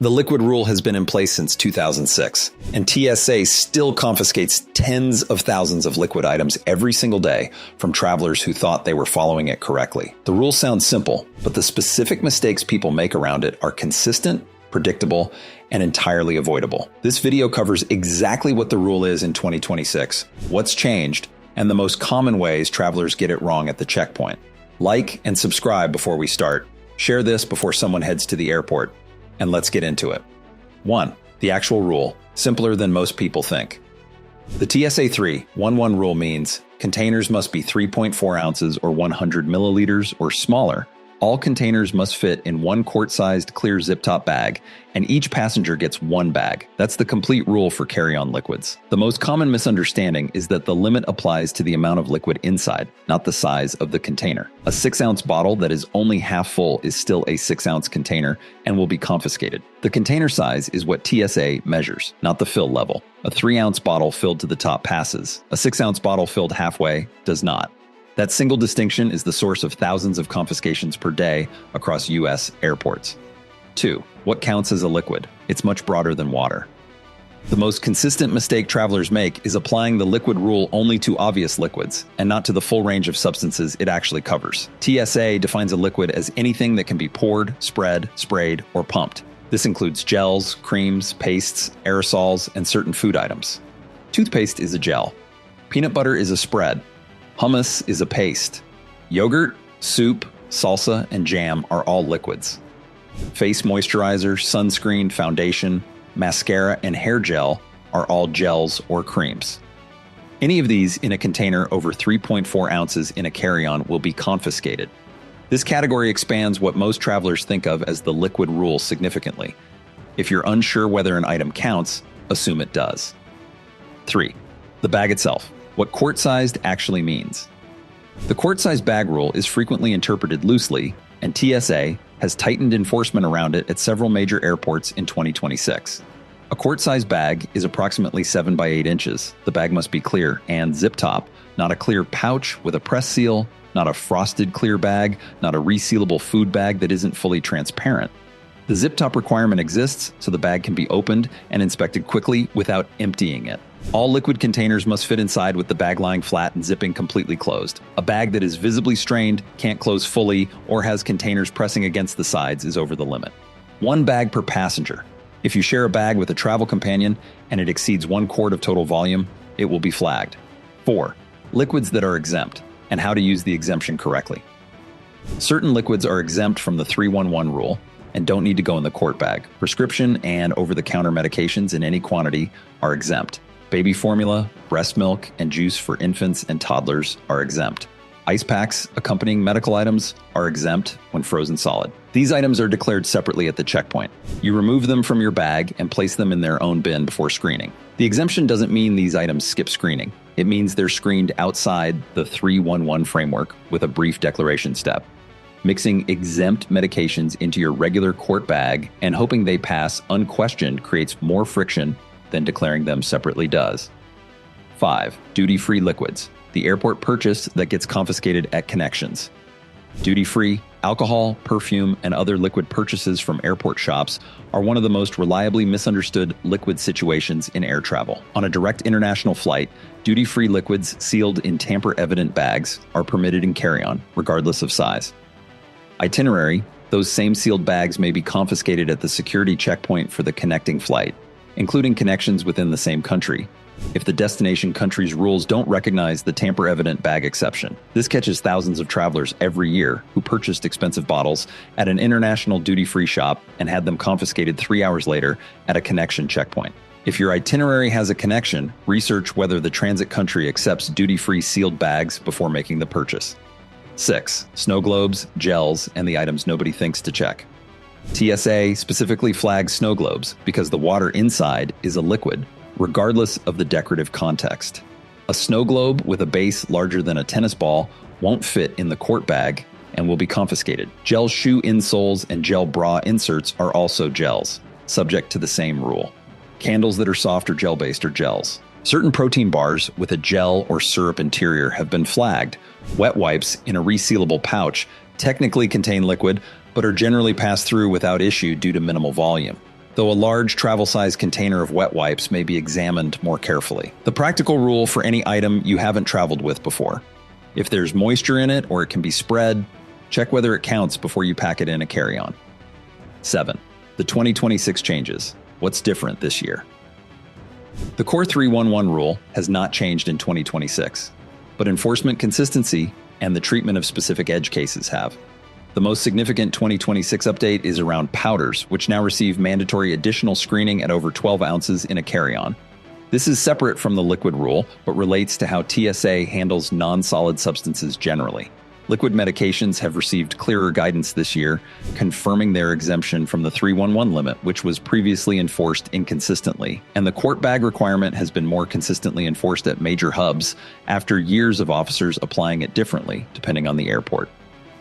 The liquid rule has been in place since 2006, and TSA still confiscates tens of thousands of liquid items every single day from travelers who thought they were following it correctly. The rule sounds simple, but the specific mistakes people make around it are consistent, predictable, and entirely avoidable. This video covers exactly what the rule is in 2026, what's changed, and the most common ways travelers get it wrong at the checkpoint. Like and subscribe before we start. Share this before someone heads to the airport. And let's get into it. 1. The actual rule, simpler than most people think. The TSA 311 rule means containers must be 3.4 ounces or 100 milliliters or smaller. All containers must fit in one quart-sized clear zip-top bag, and each passenger gets one bag. That's the complete rule for carry-on liquids. The most common misunderstanding is that the limit applies to the amount of liquid inside, not the size of the container. A 6-ounce bottle that is only half full is still a 6-ounce container and will be confiscated. The container size is what TSA measures, not the fill level. A 3-ounce bottle filled to the top passes. A 6-ounce bottle filled halfway does not. That single distinction is the source of thousands of confiscations per day across U.S. airports. 2. What counts as a liquid? It's much broader than water. The most consistent mistake travelers make is applying the liquid rule only to obvious liquids, and not to the full range of substances it actually covers. TSA defines a liquid as anything that can be poured, spread, sprayed, or pumped. This includes gels, creams, pastes, aerosols, and certain food items. Toothpaste is a gel. Peanut butter is a spread. Hummus is a paste. Yogurt, soup, salsa, and jam are all liquids. Face moisturizer, sunscreen, foundation, mascara, and hair gel are all gels or creams. Any of these in a container over 3.4 ounces in a carry-on will be confiscated. This category expands what most travelers think of as the liquid rule significantly. If you're unsure whether an item counts, assume it does. 3. The bag itself. What quart-sized actually means. The quart-sized bag rule is frequently interpreted loosely, and TSA has tightened enforcement around it at several major airports in 2026. A quart-sized bag is approximately 7 by 8 inches. The bag must be clear and zip-top, not a clear pouch with a press seal, not a frosted clear bag, not a resealable food bag that isn't fully transparent. The zip-top requirement exists so the bag can be opened and inspected quickly without emptying it. All liquid containers must fit inside with the bag lying flat and zipping completely closed. A bag that is visibly strained, can't close fully, or has containers pressing against the sides is over the limit. 1 bag per passenger. If you share a bag with a travel companion and it exceeds 1 quart of total volume, it will be flagged. 4. Liquids that are exempt, and how to use the exemption correctly. Certain liquids are exempt from the 311 rule and don't need to go in the quart bag. Prescription and over-the-counter medications in any quantity are exempt. Baby formula, breast milk, and juice for infants and toddlers are exempt. Ice packs accompanying medical items are exempt when frozen solid. These items are declared separately at the checkpoint. You remove them from your bag and place them in their own bin before screening. The exemption doesn't mean these items skip screening. It means they're screened outside the 311 framework with a brief declaration step. Mixing exempt medications into your regular quart bag and hoping they pass unquestioned creates more friction than declaring them separately does. 5. Duty-free liquids. The airport purchase that gets confiscated at connections. Duty-free, alcohol, perfume, and other liquid purchases from airport shops are one of the most reliably misunderstood liquid situations in air travel. On a direct international flight, duty-free liquids sealed in tamper-evident bags are permitted in carry-on, regardless of size. Itinerary, those same sealed bags may be confiscated at the security checkpoint for the connecting flight, including connections within the same country, if the destination country's rules don't recognize the tamper-evident bag exception. This catches thousands of travelers every year who purchased expensive bottles at an international duty-free shop and had them confiscated 3 hours later at a connection checkpoint. If your itinerary has a connection, research whether the transit country accepts duty-free sealed bags before making the purchase. 6. Snow globes, gels, and the items nobody thinks to check. TSA specifically flags snow globes because the water inside is a liquid, regardless of the decorative context. A snow globe with a base larger than a tennis ball won't fit in the quart bag and will be confiscated. Gel shoe insoles and gel bra inserts are also gels, subject to the same rule. Candles that are soft or gel-based are gels. Certain protein bars with a gel or syrup interior have been flagged. Wet wipes in a resealable pouch technically contain liquid, but are generally passed through without issue due to minimal volume. though a large travel-sized container of wet wipes may be examined more carefully. The practical rule for any item you haven't traveled with before. If there's moisture in it or it can be spread, check whether it counts before you pack it in a carry-on. 7. The 2026 changes. What's different this year? The Core 311 rule has not changed in 2026, but enforcement consistency and the treatment of specific edge cases have. The most significant 2026 update is around powders, which now receive mandatory additional screening at over 12 ounces in a carry-on. This is separate from the liquid rule, but relates to how TSA handles non-solid substances generally. Liquid medications have received clearer guidance this year, confirming their exemption from the 311 limit, which was previously enforced inconsistently. And the quart bag requirement has been more consistently enforced at major hubs after years of officers applying it differently, depending on the airport.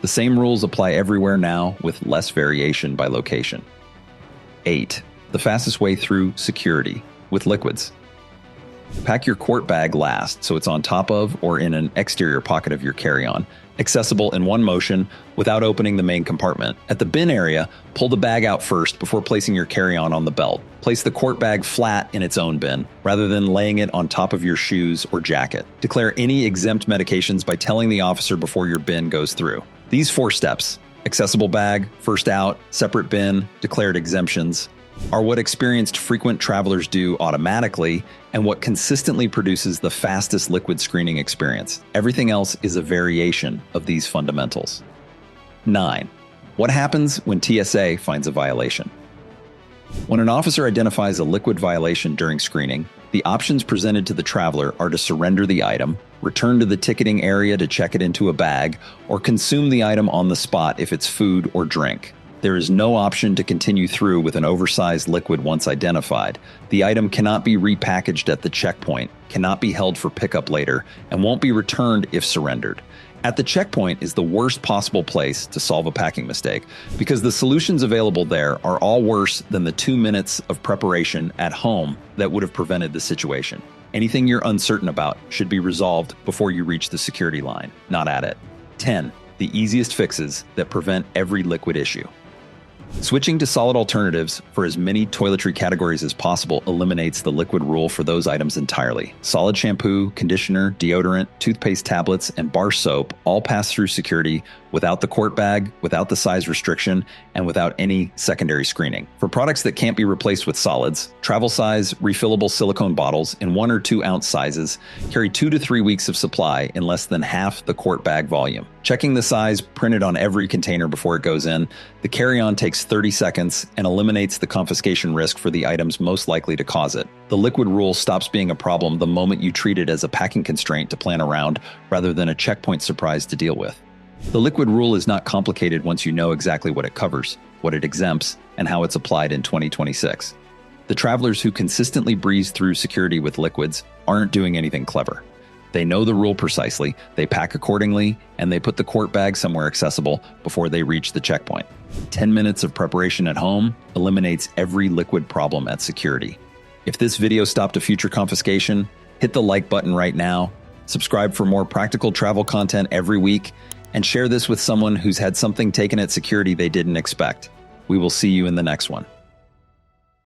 The same rules apply everywhere now, with less variation by location. 8. The fastest way through security with liquids. Pack your quart bag last, so it's on top of or in an exterior pocket of your carry-on, accessible in one motion without opening the main compartment. At the bin area, pull the bag out first before placing your carry-on on the belt. Place the quart bag flat in its own bin, rather than laying it on top of your shoes or jacket. Declare any exempt medications by telling the officer before your bin goes through. These 4 steps, accessible bag, first out, separate bin, declared exemptions, are what experienced frequent travelers do automatically and what consistently produces the fastest liquid screening experience. Everything else is a variation of these fundamentals. 9. What happens when TSA finds a violation? When an officer identifies a liquid violation during screening, the options presented to the traveler are to surrender the item, return to the ticketing area to check it into a bag, or consume the item on the spot if it's food or drink. There is no option to continue through with an oversized liquid once identified. The item cannot be repackaged at the checkpoint, cannot be held for pickup later, and won't be returned if surrendered. At the checkpoint is the worst possible place to solve a packing mistake, because the solutions available there are all worse than the 2 minutes of preparation at home that would have prevented the situation. Anything you're uncertain about should be resolved before you reach the security line, not at it. 10. The easiest fixes that prevent every liquid issue. Switching to solid alternatives for as many toiletry categories as possible eliminates the liquid rule for those items entirely. Solid shampoo, conditioner, deodorant, toothpaste tablets, and bar soap all pass through security without the quart bag, without the size restriction, and without any secondary screening. For products that can't be replaced with solids, travel size, refillable silicone bottles in 1 or 2 ounce sizes carry 2 to 3 weeks of supply in less than half the quart bag volume. Checking the size printed on every container before it goes in, the carry-on takes 30 seconds and eliminates the confiscation risk for the items most likely to cause it. The liquid rule stops being a problem the moment you treat it as a packing constraint to plan around rather than a checkpoint surprise to deal with. The liquid rule is not complicated once you know exactly what it covers, what it exempts, and how it's applied in 2026. The travelers who consistently breeze through security with liquids aren't doing anything clever. They know the rule precisely, they pack accordingly, and they put the quart bag somewhere accessible before they reach the checkpoint. 10 minutes of preparation at home eliminates every liquid problem at security. If this video stopped a future confiscation, hit the like button right now, subscribe for more practical travel content every week, and share this with someone who's had something taken at security they didn't expect. We will see you in the next one.